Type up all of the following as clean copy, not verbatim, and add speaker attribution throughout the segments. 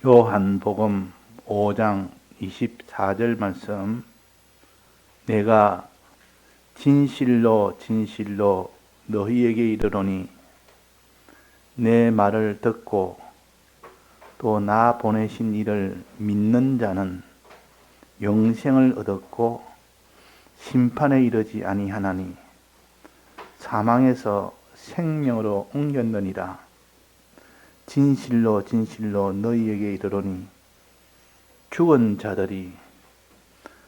Speaker 1: 요한복음 5장 24절 말씀. 내가 진실로 진실로 너희에게 이르노니 내 말을 듣고 또 나 보내신 이를 믿는 자는 영생을 얻었고 심판에 이르지 아니하나니 사망에서 생명으로 옮겼느니라. 진실로 진실로 너희에게 이르노니 죽은 자들이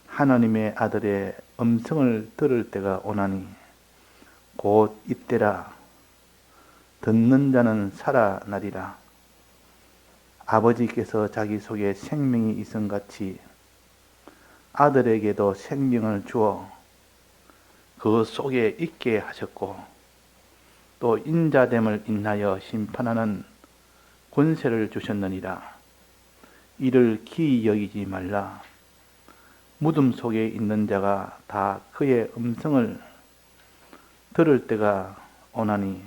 Speaker 1: 하나님의 아들의 음성을 들을 때가 오나니 곧 이때라. 듣는 자는 살아나리라. 아버지께서 자기 속에 생명이 있음같이 아들에게도 생명을 주어 그 속에 있게 하셨고 또 인자됨을 인하여 심판하는 권세를 주셨느니라. 이를 기이 여기지 말라. 무덤 속에 있는 자가 다 그의 음성을 들을 때가 오나니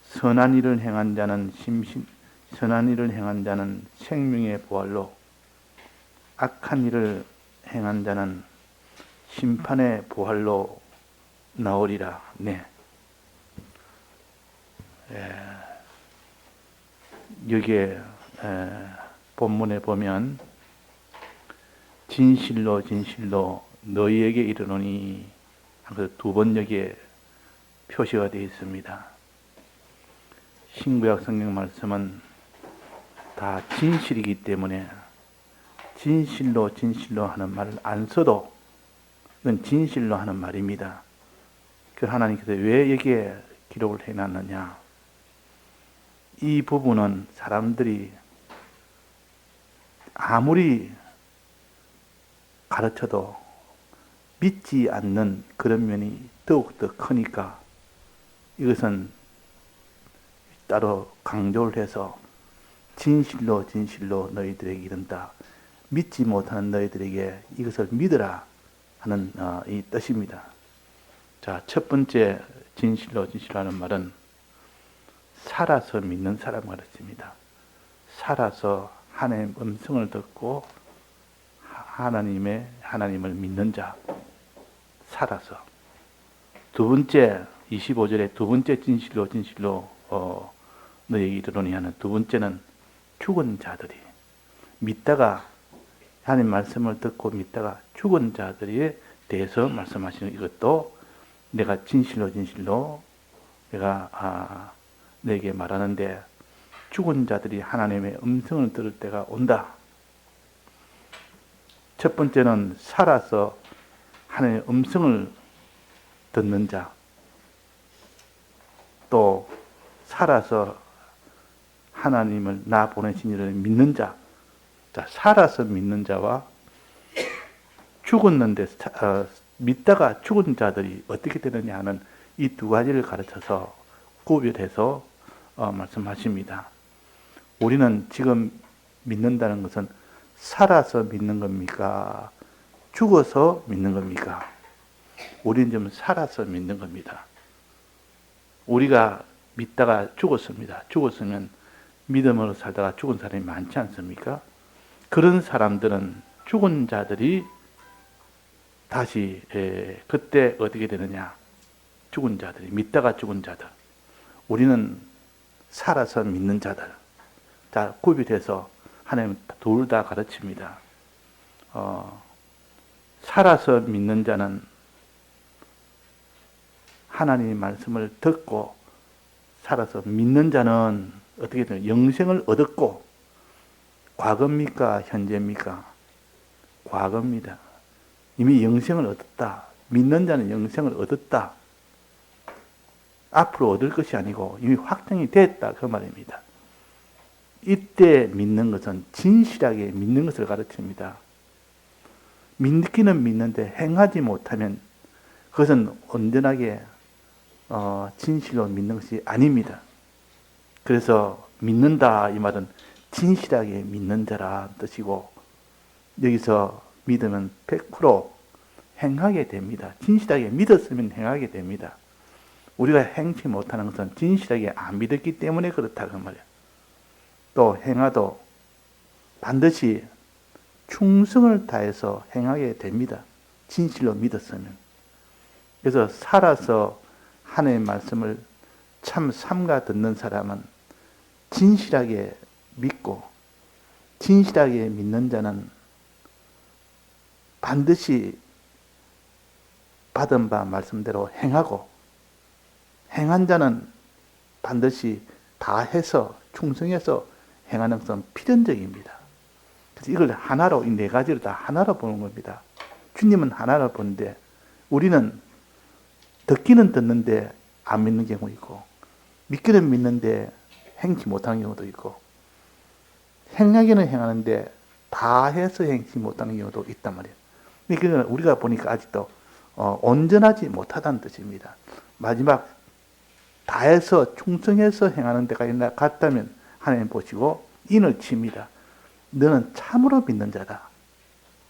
Speaker 1: 선한 일을 행한 자는 생명의 부활로 악한 일을 행한 자는 심판의 부활로 나오리라. 네. 여기에 본문에 보면 진실로 진실로 너희에게 이르노니 두 번 여기에 표시가 되어 있습니다. 신구약 성경 말씀은 다 진실이기 때문에 진실로 진실로 하는 말을 안 써도 이건 진실로 하는 말입니다. 그 하나님께서 왜 여기에 기록을 해놨느냐? 이 부분은 사람들이 아무리 가르쳐도 믿지 않는 그런 면이 더욱더 크니까 이것은 따로 강조를 해서 진실로 진실로 너희들에게 이른다. 믿지 못하는 너희들에게 이것을 믿으라 하는 이 뜻입니다. 자, 첫 번째 진실로 진실로 하는 말은 살아서 믿는 사람 가르칩니다. 살아서 하나님의 음성을 듣고 하나님을 믿는 자. 살아서. 두 번째 25절에 두 번째 진실로 진실로 너희에게 이르노니 하는 두 번째는 죽은 자들이 믿다가 하나님 말씀을 듣고 믿다가 죽은 자들에 대해서 말씀하시는 이것도 내가 진실로 진실로 내가 너에게 말하는데 죽은 자들이 하나님의 음성을 들을 때가 온다. 첫 번째는 살아서 하나님의 음성을 듣는 자, 또 살아서 하나님을 나 보내신 이를 믿는 자. 자, 살아서 믿는 자와 죽었는데 믿다가 죽은 자들이 어떻게 되느냐 하는 이 두 가지를 가르쳐서 구별해서 말씀하십니다. 우리는 지금 믿는다는 것은 살아서 믿는 겁니까? 죽어서 믿는 겁니까? 우리는 지금 살아서 믿는 겁니다. 우리가 믿다가 죽었습니다. 죽었으면 믿음으로 살다가 죽은 사람이 많지 않습니까? 그런 사람들은 죽은 자들이 다시 그때 어떻게 되느냐? 죽은 자들이 믿다가 죽은 자들. 우리는 살아서 믿는 자들. 자, 구별해서 하나님 둘 다 가르칩니다. 살아서 믿는 자는 하나님의 말씀을 듣고 살아서 믿는 자는 어떻게 되냐? 영생을 얻었고, 과거입니까? 현재입니까? 과거입니다. 이미 영생을 얻었다. 믿는 자는 영생을 얻었다. 앞으로 얻을 것이 아니고 이미 확정이 됐다. 그 말입니다. 이때 믿는 것은 진실하게 믿는 것을 가르칩니다. 믿기는 믿는데 행하지 못하면 그것은 온전하게 진실로 믿는 것이 아닙니다. 그래서 믿는다 이 말은 진실하게 믿는 자라 뜻이고, 여기서 믿으면 100% 행하게 됩니다. 진실하게 믿었으면 행하게 됩니다. 우리가 행치 못하는 것은 진실하게 안 믿었기 때문에 그렇다 그 말이에요. 또 행하도 반드시 충성을 다해서 행하게 됩니다. 진실로 믿었으면. 그래서 살아서 하나님의 말씀을 참 삼가 듣는 사람은 진실하게 믿고 진실하게 믿는 자는 반드시 받은 바 말씀대로 행하고 행한 자는 반드시 다 해서 충성해서 행하는 것은 필연적입니다. 그래서 이걸 하나로, 이 네 가지를 다 하나로 보는 겁니다. 주님은 하나로 보는데 우리는 듣기는 듣는데 안 믿는 경우 있고 믿기는 믿는데 행치 못하는 경우도 있고 행하기는 행하는데 다 해서 행치 못하는 경우도 있단 말이에요. 그러니까 우리가 보니까 아직도 온전하지 못하다는 뜻입니다. 마지막 다 해서 충성해서 행하는 데가 갔다면 하나님 보시고 인을 칩니다. 너는 참으로 믿는 자다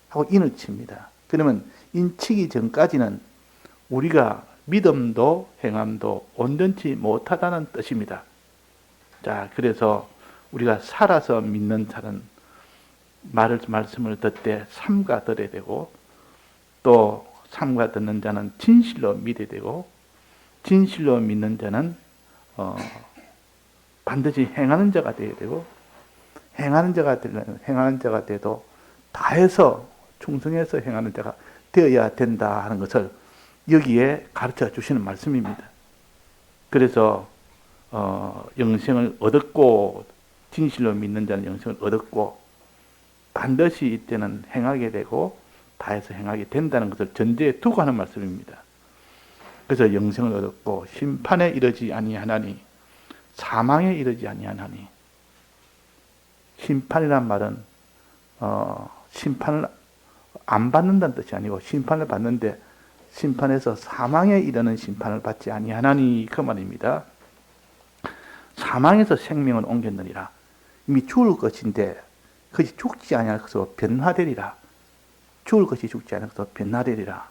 Speaker 1: 하고 인을 칩니다. 그러면 인치기 전까지는 우리가 믿음도 행함도 온전치 못하다는 뜻입니다. 자, 그래서 우리가 살아서 믿는 자는 말씀을 듣되 삼가 들어야 되고 또 삼가 듣는 자는 진실로 믿어야 되고 진실로 믿는 자는 반드시 행하는 자가 되어야 되고 행하는 자가 돼도 다해서 충성해서 행하는 자가 되어야 된다 하는 것을 여기에 가르쳐 주시는 말씀입니다. 그래서 영생을 얻었고 진실로 믿는 자는 영생을 얻었고 반드시 이때는 행하게 되고 다해서 행하게 된다는 것을 전제에 두고 하는 말씀입니다. 그래서 영생을 얻었고 심판에 이르지 아니하나니 사망에 이르지 아니하나니 심판이란 말은 심판을 안 받는다는 뜻이 아니고 심판을 받는데 심판에서 사망에 이르는 심판을 받지 아니하나니 그 말입니다. 사망에서 생명을 옮겼느니라. 이미 죽을 것인데 그것이 죽지 아니할 것으로 변화되리라. 죽을 것이 죽지 않을 것으로 변화되리라.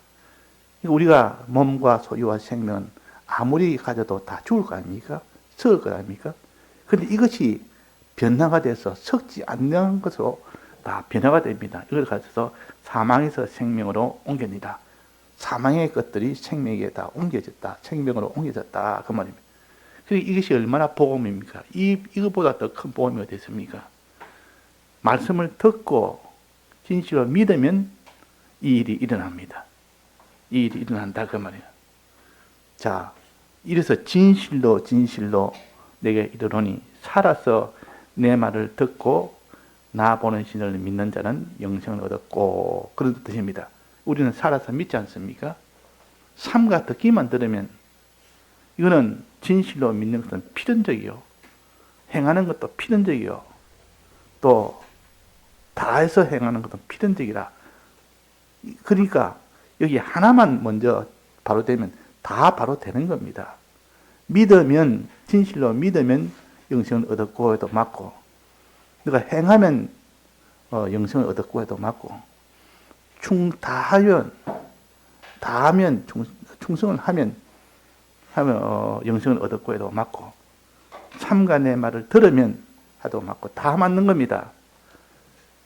Speaker 1: 우리가 몸과 소유와 생명은 아무리 가져도 다 죽을 거 아닙니까? 썩을 거 아닙니까? 그런데 이것이 변화가 돼서 썩지 않는 것으로 다 변화가 됩니다. 이걸 가져서 사망에서 생명으로 옮깁니다. 사망의 것들이 생명에게 다 옮겨졌다. 생명으로 옮겨졌다. 그 말입니다. 그러니까 이것이 얼마나 복음입니까? 이것보다 더 큰 복음이 어디 있습니까? 말씀을 듣고 진실로 믿으면 이 일이 일어납니다. 이 일이 일어난다 그 말이에요. 자, 이래서 진실로 내게 이르노니 살아서 내 말을 듣고 나 보는 신을 믿는 자는 영생을 얻었고 그런 뜻입니다. 우리는 살아서 믿지 않습니까? 삼가 듣기만 들으면 이거는 진실로 믿는 것은 필연적이요. 행하는 것도 필연적이요. 또 다해서 행하는 것도 필연적이라. 그러니까 여기 하나만 먼저 바로 되면 다 바로 되는 겁니다. 믿으면 진실로 믿으면 영생을 얻었고 해도 맞고 내가 행하면 영생을 얻었고 해도 맞고 다하면 충성을 하면 영생을 얻었고 해도 맞고 삼가 내 말을 들으면 해도 맞고 다 맞는 겁니다.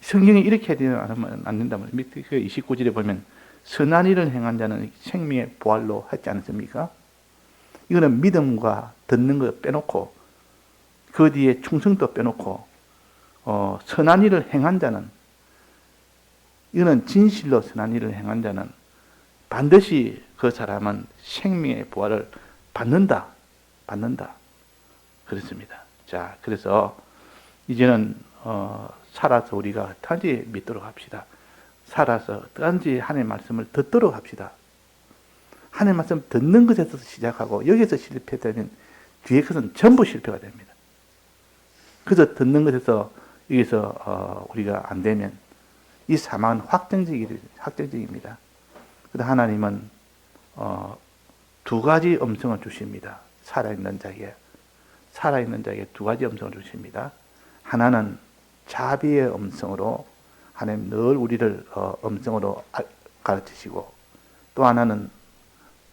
Speaker 1: 성경이 이렇게 되면 안 된다면 밑에 29절에 보면 선한 일을 행한 자는 생명의 부활로 하지 않습니까? 이거는 믿음과 듣는 거 빼놓고 그 뒤에 충성도 빼놓고 선한 일을 행한 자는 이거는 진실로 선한 일을 행한 자는 반드시 그 사람은 생명의 부활을 받는다. 그렇습니다. 자, 그래서 이제는 살아서 우리가 어떠한지 믿도록 합시다. 살아서 어떠한지 하나님의 말씀을 듣도록 합시다. 하나님의 말씀 듣는 것에서 시작하고 여기서 실패되면 뒤에 것은 전부 실패가 됩니다. 그래서 듣는 것에서 여기서 우리가 안 되면 이 사망은 확정적입니다. 그래서 하나님은 두 가지 음성을 주십니다. 살아있는 자에게 두 가지 음성을 주십니다. 하나는 자비의 음성으로 하나님 늘 우리를 음성으로 가르치시고 또 하나는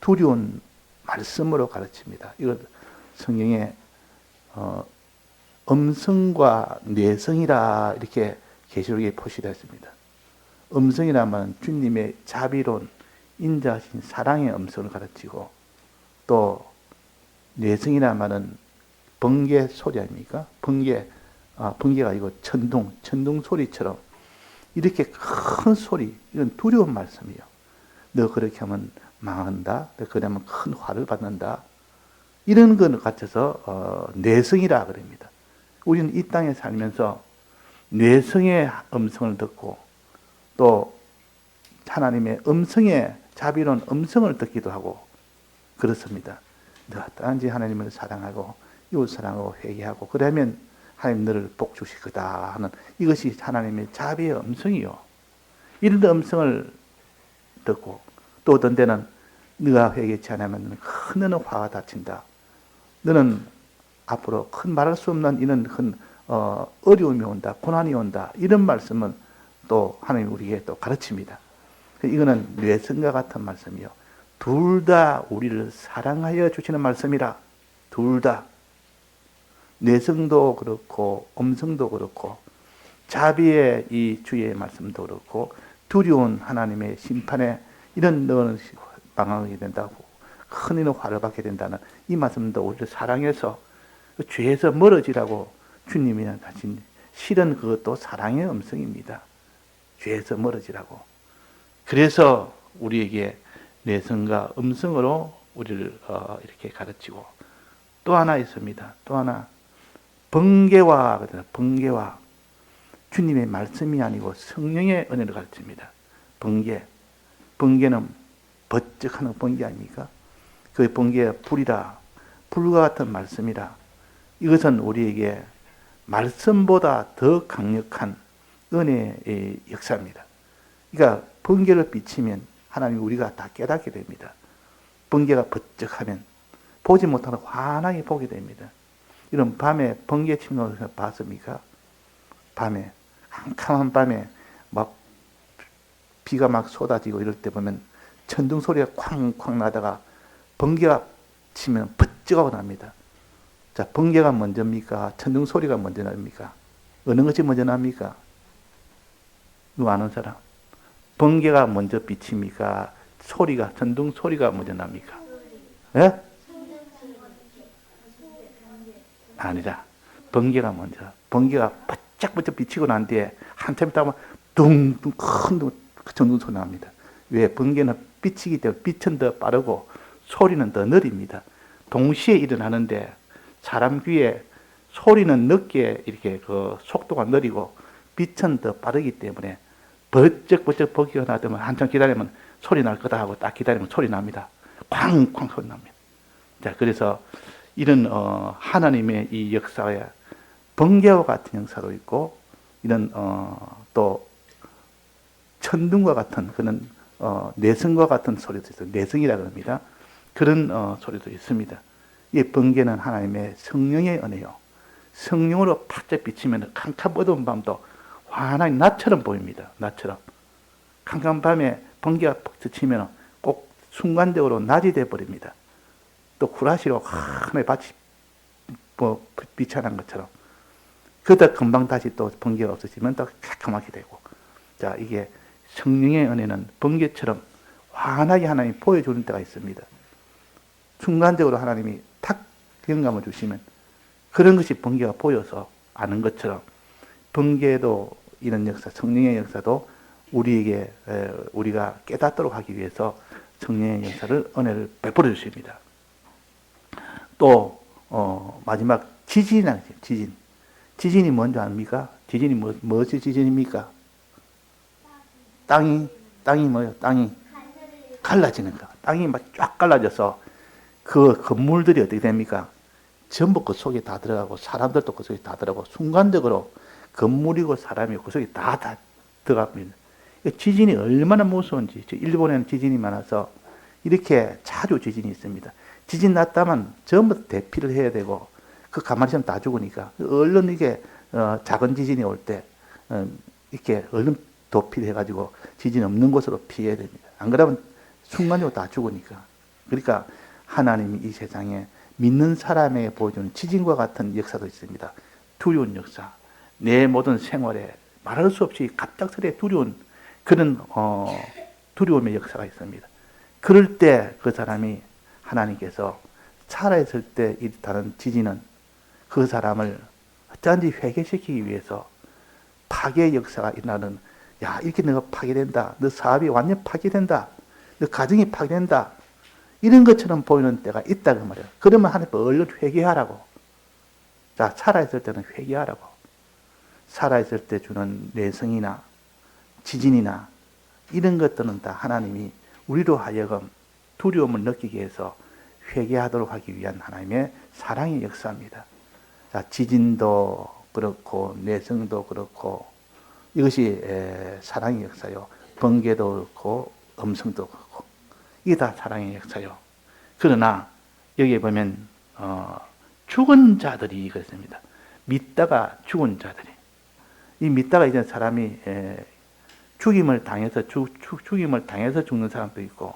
Speaker 1: 두려운 말씀으로 가르칩니다. 이걸 성경에 음성과 뇌성이라 이렇게 계시록에 표시되어 있습니다. 음성이라면 주님의 자비로운 인자하신 사랑의 음성을 가르치고, 또 뇌성이라면 번개 소리 아닙니까? 번개가 아니고 천둥 소리처럼 이렇게 큰 소리, 이건 두려운 말씀이에요. 너 그렇게 하면 망한다. 너 그러면 큰 화를 받는다. 이런 것을 갖춰서 뇌성이라 그럽니다. 우리는 이 땅에 살면서 뇌성의 음성을 듣고 또 하나님의 음성의 자비로운 음성을 듣기도 하고 그렇습니다. 너가 단지 하나님을 사랑하고 이웃 사랑하고 회개하고 그러면 하나님 너를 복 주실 거다 하는, 이것이 하나님의 자비의 음성이요. 이런 음성을 듣고, 또 어떤 때는 네가 회개치 않으면 너는 화가 닥친다. 너는 앞으로 큰 말할 수 없는 이런 큰 어려움이 온다, 고난이 온다. 이런 말씀은 또 하나님 우리에게 또 가르칩니다. 이거는 뇌성과 같은 말씀이요. 둘 다 우리를 사랑하여 주시는 말씀이라. 둘 다. 뇌성도 그렇고 음성도 그렇고 자비의 이 주의 말씀도 그렇고 두려운 하나님의 심판에 이런 너는 방황하게 된다고, 큰 이는 화를 받게 된다는 이 말씀도 우리를 사랑해서 죄에서 멀어지라고 주님이 하신, 실은 그것도 사랑의 음성입니다. 죄에서 멀어지라고. 그래서 우리에게 뇌성과 음성으로 우리를 이렇게 가르치고, 또 하나 있습니다. 또 하나, 번개와 주님의 말씀이 아니고 성령의 은혜를 가르칩니다. 번개는 버쩍하는 번개 아닙니까? 그 번개의 불이라, 불과 같은 말씀이라. 이것은 우리에게 말씀보다 더 강력한 은혜의 역사입니다. 그러니까 번개를 비치면 하나님 우리가 다 깨닫게 됩니다. 번개가 버쩍하면 보지 못하는 환하게 보게 됩니다. 이런 밤에 번개 치는 거 봤습니까? 밤에, 캄캄한 밤에 막 비가 막 쏟아지고 이럴 때 보면 천둥 소리가 쾅쾅 나다가 번개가 치면 버쩍하고 납니다. 자, 번개가 먼저입니까? 천둥 소리가 먼저 납니까? 어느 것이 먼저 납니까? 누구 아는 사람? 번개가 먼저 비칩니까? 천둥 소리가 먼저 납니까? 예? 아니라 번개가 먼저. 번개가 바짝바짝 비치고 난 뒤에 한참 있다가 둥둥 큰 천둥 소리 납니다. 왜? 번개는 비치기 때문에 빛은 더 빠르고 소리는 더 느립니다. 동시에 일어나는데 사람 귀에 소리는 늦게 이렇게 그 속도가 느리고 빛은 더 빠르기 때문에 버쩍버쩍 번개가 나더면 한참 기다리면 소리 날 거다 하고 딱 기다리면 소리 납니다. 쾅쾅 소리 납니다. 자, 그래서 이런 하나님의 이 역사에 번개와 같은 역사도 있고, 이런 또 천둥과 같은 그런 내성과 같은 소리도 있어요. 내성이라고 합니다. 그런 소리도 있습니다. 이 번개는 하나님의 성령의 은혜요. 성령으로 바짝 비치면 캄캄 어두운 밤도 환하게 낮처럼 보입니다. 낮처럼. 캄캄한 밤에 번개가 퍽 스치면 꼭 순간적으로 낮이 되어버립니다. 또 구라시로 하늘에 밭이 비춰난 것처럼. 그러다 금방 다시 또 번개가 없어지면 또 캄캄하게 되고. 자, 이게 성령의 은혜는 번개처럼 환하게 하나님이 보여주는 때가 있습니다. 순간적으로 하나님이 탁 영감을 주시면 그런 것이 번개가 보여서 아는 것처럼 번개도 이런 역사, 성령의 역사도 우리에게 우리가 깨닫도록 하기 위해서 성령의 역사를 은혜를 베풀어 주십니다. 또 마지막 지진이 뭔지 압니까? 지진이 무엇이 지진입니까? 땅이 뭐예요? 땅이 갈라지는 거. 땅이 막 쫙 갈라져서 그 건물들이 어떻게 됩니까? 전부 그 속에 다 들어가고 사람들도 그 속에 다 들어가고 순간적으로 건물이고 사람이고 그 속에 다 들어갑니다. 지진이 얼마나 무서운지. 일본에는 지진이 많아서 이렇게 자주 지진이 있습니다. 지진 났다면 전부 대피를 해야 되고 그 가만히 있으면 다 죽으니까 얼른 이게 작은 지진이 올 때 이렇게 얼른 도피를 해가지고 지진 없는 곳으로 피해야 됩니다. 안 그러면 순간적으로 다 죽으니까. 그러니까 하나님이 이 세상에 믿는 사람에게 보여주는 지진과 같은 역사도 있습니다. 두려운 역사. 내 모든 생활에 말할 수 없이 갑작스레 두려운 그런 두려움의 역사가 있습니다. 그럴 때 그 사람이 하나님께서 살아있을 때 일어나는 지진은 그 사람을 어쩐지 회개시키기 위해서 파괴의 역사가 일어나는, 야, 이렇게 너가 파괴된다. 너 사업이 완전 파괴된다. 너 가정이 파괴된다. 이런 것처럼 보이는 때가 있다 그 말이에요. 그러면 하나님 얼른 회개하라고. 자, 살아있을 때는 회개하라고. 살아있을 때 주는 내성이나 지진이나 이런 것들은 다 하나님이 우리로 하여금 두려움을 느끼게 해서 회개하도록 하기 위한 하나님의 사랑의 역사입니다. 자, 지진도 그렇고 내성도 그렇고 이것이 사랑의 역사요. 번개도 그렇고 음성도 그렇고 이게 다 사랑의 역사요. 그러나 여기에 보면 죽은 자들이 그렇습니다. 믿다가 죽은 자들이, 이 믿다가 이제 사람이 죽임을 당해서 죽임을 당해서 죽는 사람도 있고,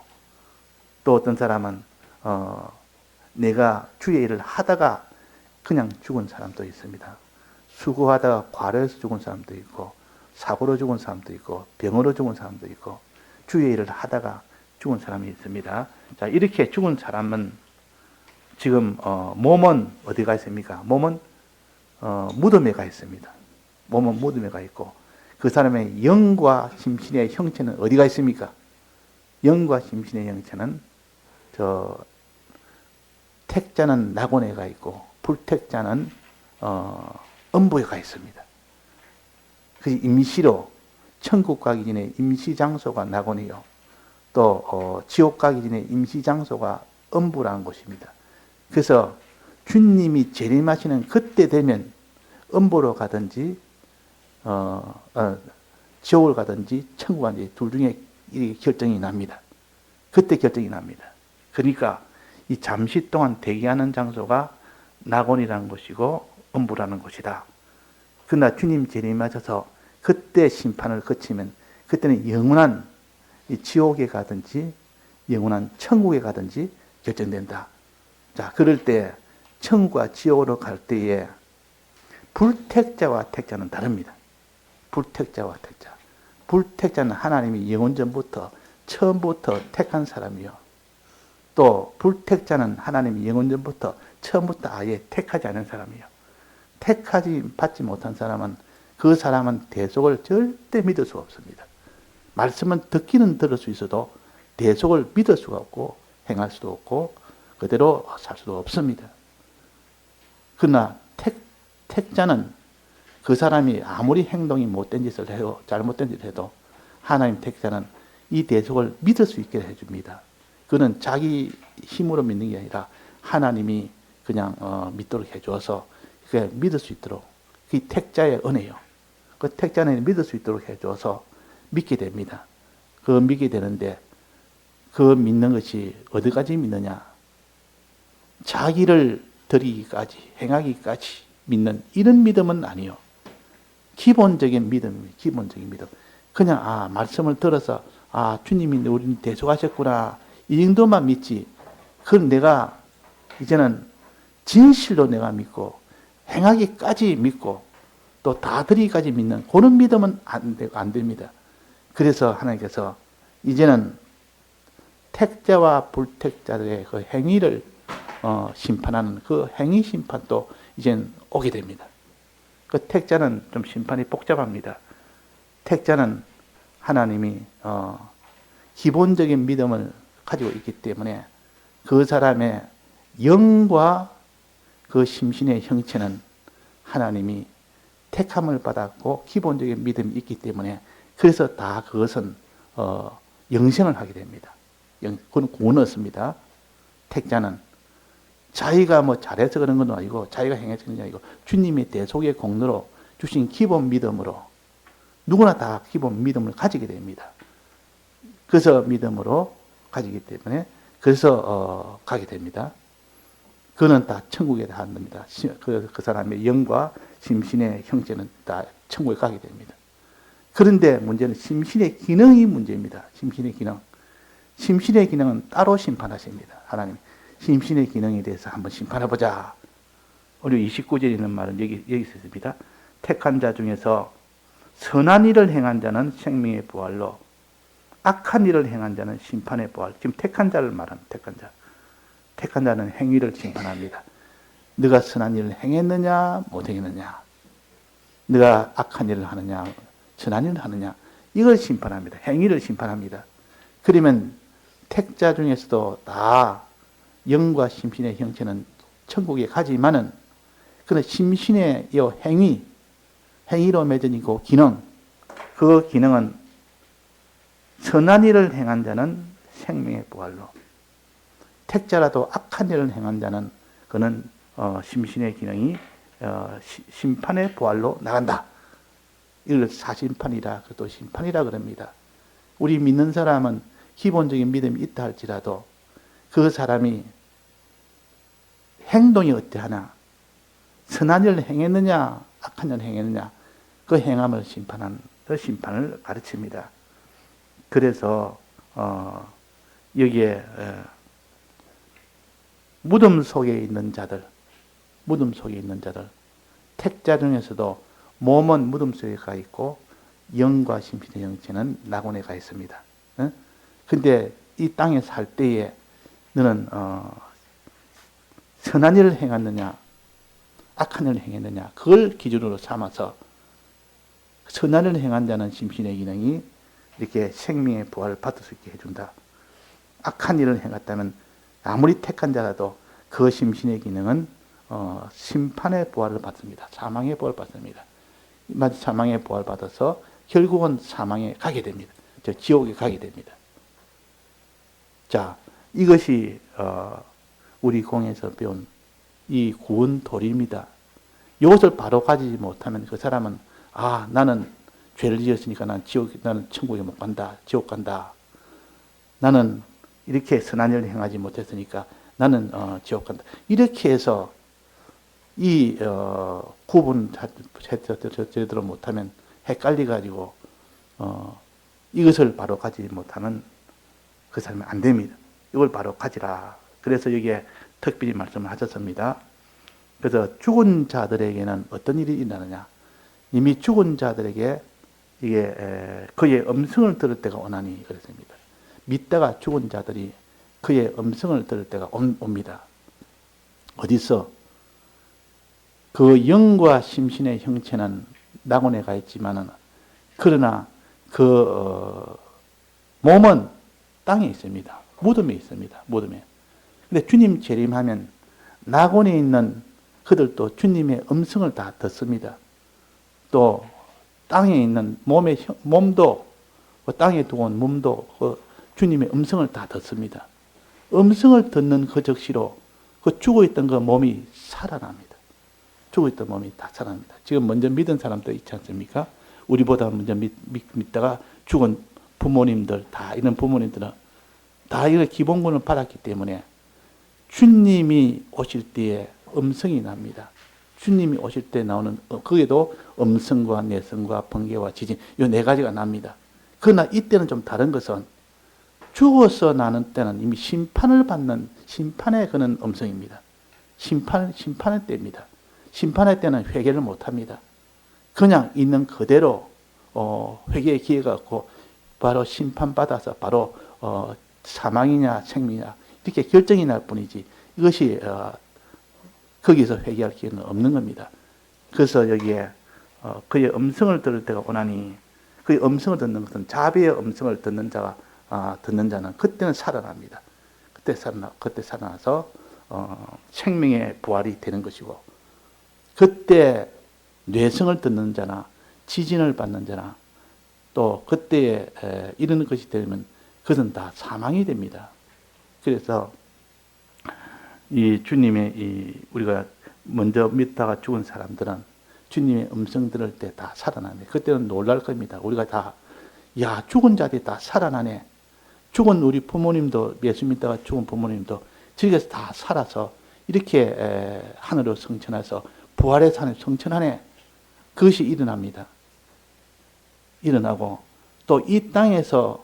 Speaker 1: 또 어떤 사람은 내가 주의 일을 하다가 그냥 죽은 사람도 있습니다. 수고하다가 과로해서 죽은 사람도 있고, 사고로 죽은 사람도 있고, 병으로 죽은 사람도 있고, 주의 일을 하다가 죽은 사람이 있습니다. 자, 이렇게 죽은 사람은 지금 몸은 어디가 있습니까? 몸은 무덤에 가 있습니다. 몸은 무덤에 가 있고, 그 사람의 영과 심신의 형체는 어디가 있습니까? 영과 심신의 형체는 택자는 낙원에 가 있고 불택자는 음부에 가 있습니다. 그 임시로 천국 가기 전에 임시 장소가 낙원이요, 또 지옥 가기 전에 임시 장소가 음부라는 곳입니다. 그래서 주님이 재림하시는 그때 되면 음부로 가든지 지옥을 가든지 천국 가든지 둘 중에 결정이 납니다. 그때 결정이 납니다. 그러니까 이 잠시 동안 대기하는 장소가 낙원이라는 곳이고 음부라는 곳이다. 그러나 주님 재림하셔서 그때 심판을 거치면 그때는 영원한 지옥에 가든지 영원한 천국에 가든지 결정된다. 자, 그럴 때 천국과 지옥으로 갈 때에 불택자와 택자는 다릅니다. 불택자와 택자. 불택자는 하나님이 영원전부터 처음부터 택한 사람이요. 또 불택자는 하나님이 영원전부터 처음부터 아예 택하지 않은 사람이요. 택하지 받지 못한 사람은 그 사람은 대속을 절대 믿을 수가 없습니다. 말씀은 듣기는 들을 수 있어도 대속을 믿을 수가 없고 행할 수도 없고 그대로 살 수도 없습니다. 그러나 택자는 그 사람이 아무리 행동이 못된 짓을 해도 잘못된 짓을 해도 하나님 택자는 이 대속을 믿을 수 있게 해줍니다. 그는 자기 힘으로 믿는 게 아니라 하나님이 그냥 믿도록 해줘서 그게 믿을 수 있도록, 그 택자의 은혜요. 그 택자는 믿을 수 있도록 해줘서 믿게 됩니다. 그 믿게 되는데 그 믿는 것이 어디까지 믿느냐? 자기를 드리기까지, 행하기까지 믿는 이런 믿음은 아니요. 기본적인 믿음입니다. 기본적인 믿음. 그냥 말씀을 들어서 주님이 우리는 대속하셨구나 이 정도만 믿지. 그건 내가 이제는 진실로 내가 믿고 행하기까지 믿고 또 다 드리기까지 믿는 그런 믿음은 안 됩니다. 그래서 하나님께서 이제는 택자와 불택자들의 그 행위를 심판하는 그 행위 심판도 이제는 오게 됩니다. 그 택자는 좀 심판이 복잡합니다. 택자는 하나님이 기본적인 믿음을 가지고 있기 때문에 그 사람의 영과 그 심신의 형체는 하나님이 택함을 받았고 기본적인 믿음이 있기 때문에 그래서 다 그것은 영생을 하게 됩니다. 그건 구원 얻습니다. 택자는 자기가 뭐 잘해서 그런 건 아니고 자기가 행해서 그런 게 아니고 주님의 대속의 공로로 주신 기본 믿음으로 누구나 다 기본 믿음을 가지게 됩니다. 그래서 믿음으로 가지기 때문에 그래서 가게 됩니다. 그는 다 천국에 가는 겁니다. 그 사람의 영과 심신의 형체는 다 천국에 가게 됩니다. 그런데 문제는 심신의 기능이 문제입니다. 심신의 기능. 심신의 기능은 따로 심판하십니다. 하나님. 심신의 기능에 대해서 한번 심판해보자. 오늘 29절에 있는 말은 여기 있습니다. 택한 자 중에서 선한 일을 행한 자는 생명의 부활로, 악한 일을 행한 자는 심판의 부활. 지금 택한 자를 말합니다. 택한 자. 택한 자는 행위를 심판합니다. 네가 선한 일을 행했느냐 못 행했느냐, 네가 악한 일을 하느냐 선한 일을 하느냐, 이걸 심판합니다. 행위를 심판합니다. 그러면 택자 중에서도 다 영과 심신의 형체는 천국에 가지만은, 그는 심신의 이 행위로 맺은 이고 기능, 그 기능은 선한 일을 행한 자는 생명의 부활로, 택자라도 악한 일을 행한 자는 그는 심신의 기능이 심판의 부활로 나간다. 이걸 사심판이라, 또 심판이라 그럽니다. 우리 믿는 사람은 기본적인 믿음이 있다 할지라도 그 사람이 행동이 어떠하나, 선한 일을 행했느냐 악한 일을 행했느냐, 그 행함을 심판한 그 심판을 가르칩니다. 그래서 여기에 무덤 속에 있는 자들, 택자 중에서도 몸은 무덤 속에 가 있고 영과 심신의 영체는 낙원에 가 있습니다. 근데 이 땅에 살 때에 너는 선한 일을 행했느냐 악한 일을 행했느냐, 그걸 기준으로 삼아서 선한 일을 행한 자는 심신의 기능이 이렇게 생명의 부활을 받을 수 있게 해준다. 악한 일을 행했다면 아무리 택한 자라도 그 심신의 기능은 심판의 부활을 받습니다. 사망의 부활을 받습니다. 사망의 부활을 받아서 결국은 사망에 가게 됩니다. 지옥에 가게 됩니다. 자, 이것이 우리 공에서 배운 이 구원 도리입니다. 이것을 바로 가지지 못하면 그 사람은 나는 죄를 지었으니까 나는 천국에 못 간다, 지옥 간다. 나는 이렇게 선한 일을 행하지 못했으니까 나는 지옥 간다. 이렇게 해서 이 구분 제대로 못하면 헷갈려가지고 이것을 바로 가지 못하면 그 사람은 안 됩니다. 이걸 바로 가지라. 그래서 여기에 특별히 말씀을 하셨습니다. 그래서 죽은 자들에게는 어떤 일이 일어나느냐. 이미 죽은 자들에게 이게 그의 음성을 들을 때가 오나니 그랬습니다. 믿다가 죽은 자들이 그의 음성을 들을 때가 옵니다. 어디서? 그 영과 심신의 형체는 낙원에 가 있지만은, 그러나 그 몸은 땅에 있습니다. 무덤에 있습니다. 무덤에. 근데 주님 재림하면 낙원에 있는 그들도 주님의 음성을 다 듣습니다. 또 땅에 있는 몸도 땅에 두고 온 몸도 그 주님의 음성을 다 듣습니다. 음성을 듣는 그 즉시로 그 죽어있던 그 몸이 살아납니다. 죽어있던 몸이 다 살아납니다. 지금 먼저 믿은 사람도 있지 않습니까? 우리보다 먼저 믿다가 죽은 부모님들, 다 이런 부모님들은 다 이런 기본권을 받았기 때문에 주님이 오실 때에 음성이 납니다. 주님이 오실 때 나오는, 거기에도 음성과 내성과 번개와 지진, 이 네 가지가 납니다. 그러나 이때는 좀 다른 것은 죽어서 나는 때는 이미 심판을 받는 심판의 그는 음성입니다. 심판의 때입니다. 심판의 때는 회개를 못합니다. 그냥 있는 그대로 회개의 기회가 없고 바로 심판받아서 바로 사망이냐 생명이냐 이렇게 결정이 날 뿐이지, 이것이 거기서 회개할 기회는 없는 겁니다. 그래서 여기에 그의 음성을 들을 때가 오나니, 그의 음성을 듣는 것은 자비의 음성을 듣는 자는 그때는 살아납니다. 그때 살아나서 생명의 부활이 되는 것이고, 그때 뇌성을 듣는 자나 지진을 받는 자나 또 그때에 이런 것이 되면 그것은 다 사망이 됩니다. 그래서 이 주님의 우리가 먼저 믿다가 죽은 사람들은 주님의 음성 들을 때 다 살아납니다. 그때는 놀랄 겁니다. 우리가 다, 죽은 자들이 다 살아나네. 죽은 우리 부모님도, 예수 믿다가 죽은 부모님도 저기서 다 살아서 이렇게 하늘로 성천해서 부활의 산에 성천하네. 그것이 일어납니다. 일어나고 또 이 땅에서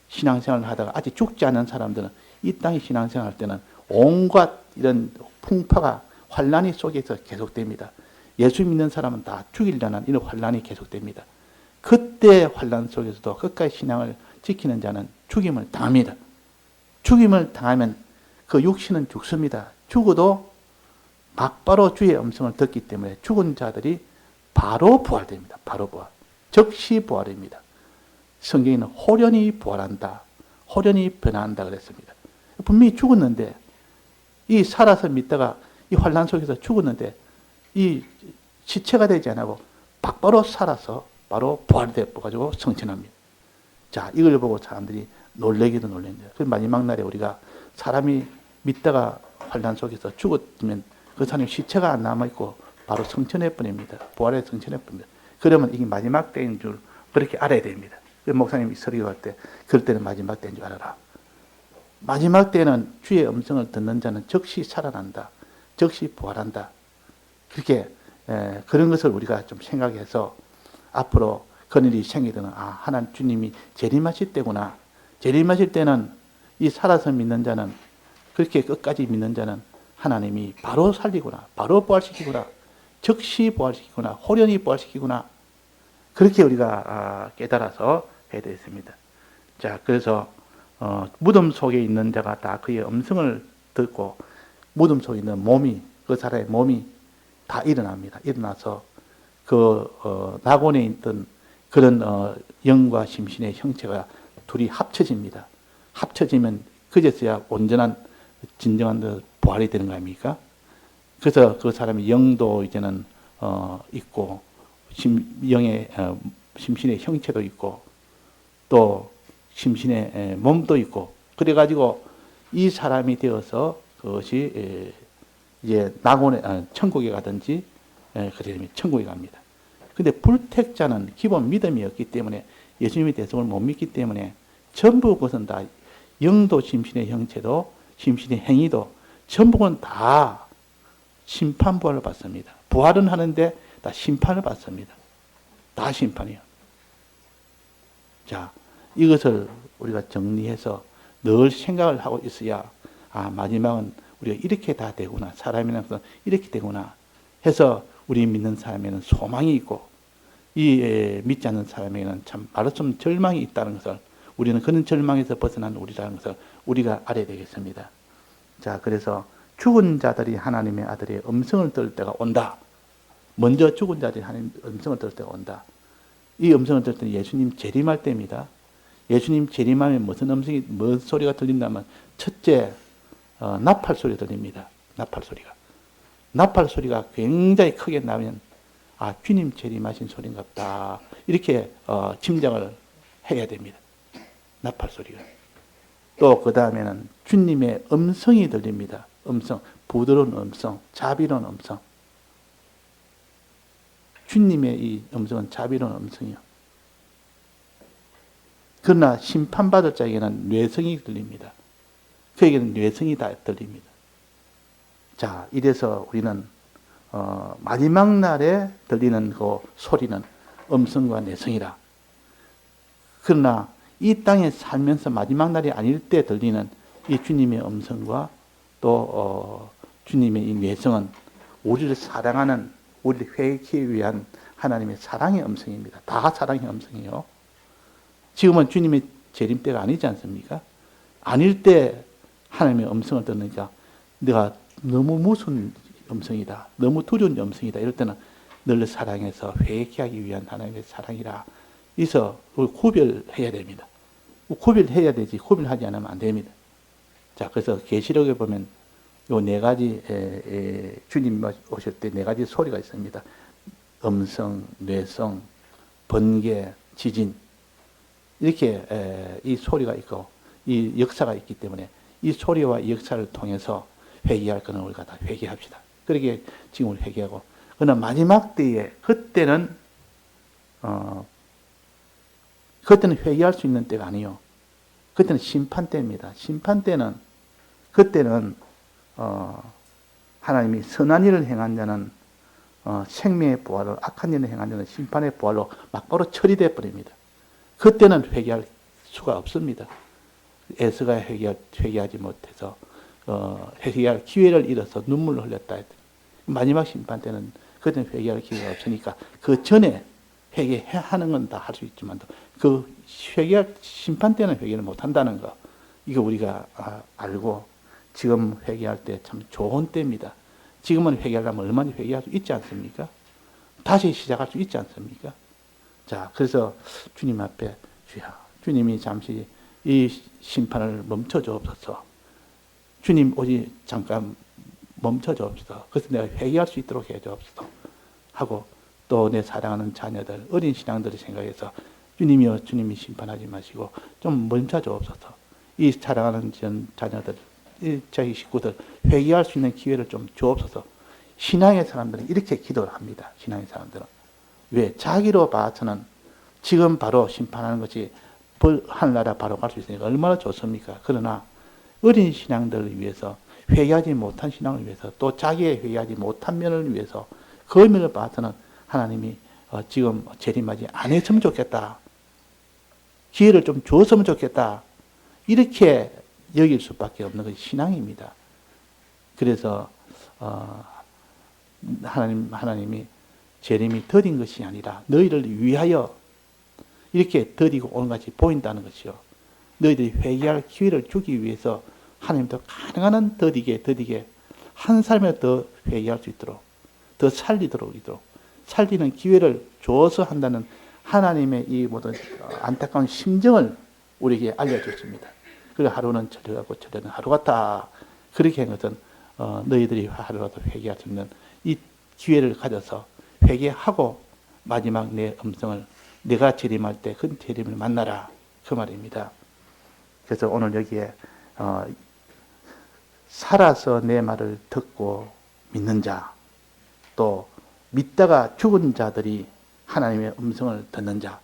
Speaker 1: 신앙생활을 하다가 아직 죽지 않은 사람들은 이 땅에 신앙생활 할 때는 온갖 이런 풍파가 환란이 속에서 계속됩니다. 예수 믿는 사람은 다 죽이려는 이런 환란이 계속됩니다. 그때 환란 속에서도 끝까지 신앙을 지키는 자는 죽임을 당합니다. 죽임을 당하면 그 육신은 죽습니다. 죽어도 막바로 주의 음성을 듣기 때문에 죽은 자들이 바로 부활됩니다. 바로 부활. 즉시 부활입니다. 성경에는 호련히 부활한다. 호련히 변화한다 그랬습니다. 분명히 죽었는데 이 살아서 믿다가 이 환란 속에서 죽었는데 이 시체가 되지 않고 바로 살아서 바로 부활되어 가지고 성천합니다. 자, 이걸 보고 사람들이 놀래기도 놀랍니다. 그 마지막 날에 우리가 사람이 믿다가 환란 속에서 죽었으면 그 사람의 시체가 안 남아있고 바로 성천해 버립니다. 부활에 성천해 버립니다. 그러면 이게 마지막 때인 줄 그렇게 알아야 됩니다. 목사님이 설교할 때 그럴 때는 마지막 때인 줄 알아라. 마지막 때는 주의 음성을 듣는 자는 즉시 살아난다. 즉시 부활한다. 그렇게 그런 것을 우리가 좀 생각해서 앞으로 그런 일이 생기더니 하나님 주님이 재림하실 때구나. 재림하실 때는 이 살아서 믿는 자는 그렇게 끝까지 믿는 자는 하나님이 바로 살리구나. 바로 부활시키구나. 즉시 부활시키구나. 호련히 부활시키구나. 그렇게 우리가 깨달아서 해야 되겠습니다. 자, 그래서 무덤 속에 있는 자가 다 그의 음성을 듣고 무덤 속에 있는 몸이 그 사람의 몸이 다 일어납니다. 일어나서 그 낙원에 있던 그런 영과 심신의 형체가 둘이 합쳐집니다. 합쳐지면 그제서야 온전한 진정한 부활이 되는 거 아닙니까? 그래서 그 사람의 영도 이제는 있고 영의 심신의 형체도 있고 또 심신의 몸도 있고 그래가지고 이 사람이 되어서 그것이 이제 낙원에 천국에 가든지 그렇게 되면 천국에 갑니다. 근데 불택자는 기본 믿음이 없기 때문에 예수님의 대성을 못 믿기 때문에 전부 그것은 다 영도 심신의 형체도 심신의 행위도 전부는 다 심판부활을 받습니다. 부활은 하는데 다 심판을 받습니다. 다 심판이요. 자, 이것을 우리가 정리해서 늘 생각을 하고 있어야 마지막은 우리가 이렇게 다 되구나. 사람이라서 이렇게 되구나 해서 우리 믿는 사람에는 소망이 있고 이 믿지 않는 사람에게는 참 말없으면 절망이 있다는 것을 우리는 그런 절망에서 벗어난 우리라는 것을 우리가 알아야 되겠습니다. 자, 그래서 죽은 자들이 하나님의 아들의 음성을 들을 때가 온다. 먼저 죽은 자들이 하나님의 음성을 들을 때가 온다. 이 음성을 들을 때는 예수님 재림할 때입니다. 예수님 재림하면 무슨 소리가 들린다면 첫째 나팔 소리 들립니다. 나팔 소리가. 나팔 소리가 굉장히 크게 나면 주님 재림하신 소리인갑다. 이렇게 짐작을 해야 됩니다. 나팔 소리가. 또 그 다음에는 주님의 음성이 들립니다. 음성, 부드러운 음성, 자비로운 음성. 주님의 이 음성은 자비로운 음성이요. 그러나 심판받을 자에게는 뇌성이 들립니다. 그에게는 뇌성이 다 들립니다. 자, 이래서 우리는 마지막 날에 들리는 그 소리는 음성과 뇌성이라. 그러나 이 땅에 살면서 마지막 날이 아닐 때 들리는 이 주님의 음성과 또 주님의 이 뇌성은 우리를 사랑하는, 우리를 회개하기 위한 하나님의 사랑의 음성입니다. 다 사랑의 음성이요. 지금은 주님의 재림 때가 아니지 않습니까? 아닐 때 하나님의 음성을 듣으니까 내가 너무 무서운 음성이다. 너무 두려운 음성이다. 이럴 때는 너를 사랑해서 회개하기 위한 하나님의 사랑이라. 그래서 구별해야 됩니다. 구별해야 되지 구별하지 않으면 안 됩니다. 자, 그래서 계시록에 보면 요 네 가지 주님 오실 때 네 가지 소리가 있습니다. 음성, 뇌성, 번개, 지진 이렇게 이 소리가 있고 이 역사가 있기 때문에 이 소리와 이 역사를 통해서 회개할 거는 우리가 다 회개합시다. 그렇게 지금 우리 회개하고 그러나 마지막 때에 그때는 회개할 수 있는 때가 아니요. 그때는 심판 때입니다. 심판 때는 그때는 하나님이 선한 일을 행한 자는 생명의 부활로, 악한 일을 행한 자는 심판의 부활로 막바로 처리되어 버립니다. 그때는 회개할 수가 없습니다. 에스가 회개하지 못해서 회개할 기회를 잃어서 눈물을 흘렸다 했더니 마지막 심판 때는 그때는 회개할 기회가 없으니까 그 전에 회개하는 건 다 할 수 있지만 그 회개할 심판 때는 회개를 못 한다는 거 이거 우리가 알고 지금 회개할 때 참 좋은 때입니다. 지금은 회개하려면 얼마나 회개할 수 있지 않습니까? 다시 시작할 수 있지 않습니까? 자, 그래서 주님 앞에 주야, 주님이 잠시 이 심판을 멈춰 주옵소서. 주님 오직 잠깐 멈춰 주옵소서. 그래서 내가 회개할 수 있도록 해 주옵소서. 하고 또 내 사랑하는 자녀들, 어린 신앙들을 생각해서 주님이여 주님이 심판하지 마시고 좀 멈춰 주옵소서. 이 사랑하는 자녀들, 이 자기 식구들 회개할 수 있는 기회를 좀 주옵소서. 신앙의 사람들은 이렇게 기도를 합니다. 신앙의 사람들은. 왜? 자기로 봐서는 지금 바로 심판하는 것이 하늘나라 바로 갈 수 있으니까 얼마나 좋습니까? 그러나 어린 신앙들을 위해서 회개하지 못한 신앙을 위해서 또 자기의 회개하지 못한 면을 위해서 그 면을 봐서는 하나님이 지금 재림하지 안 했으면 좋겠다. 기회를 좀 줬으면 좋겠다. 이렇게 여길 수밖에 없는 것이 신앙입니다. 그래서 하나님이 재림이 더딘 것이 아니라 너희를 위하여 이렇게 더디고 오는 같이 보인다는 것이요. 너희들이 회개할 기회를 주기 위해서 하나님도 가능한 더디게 한 삶에 더 회개할 수 있도록 더 살리도록 살리는 기회를 줘서 한다는 하나님의 이 모든 안타까운 심정을 우리에게 알려줬습니다. 그리고 하루는 저녁하고 저녁은 하루 같다. 그렇게 한 것은 너희들이 하루라도 회개할 수 있는 이 기회를 가져서 회개하고 마지막 내 음성을 내가 재림할 때 그 재림을 만나라. 그 말입니다. 그래서 오늘 여기에 살아서 내 말을 듣고 믿는 자, 또 믿다가 죽은 자들이 하나님의 음성을 듣는 자,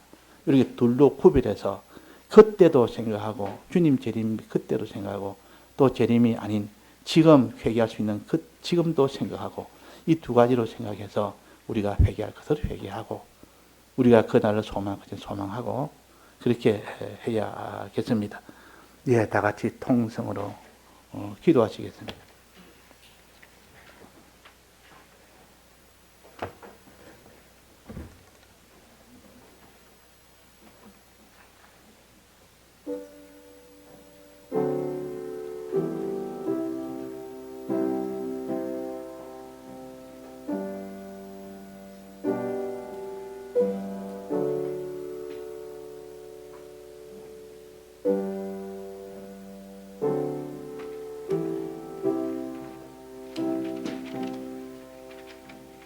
Speaker 1: 이렇게 둘로 구별해서 그때도 생각하고 주님 재림 그때도 생각하고 또 재림이 아닌 지금 회개할 수 있는 그 지금도 생각하고 이 두 가지로 생각해서 우리가 회개할 것을 회개하고 우리가 그 날을 소망할 것을 소망하고 그렇게 해야겠습니다. 예, 다 같이 통성으로 기도하시겠습니다.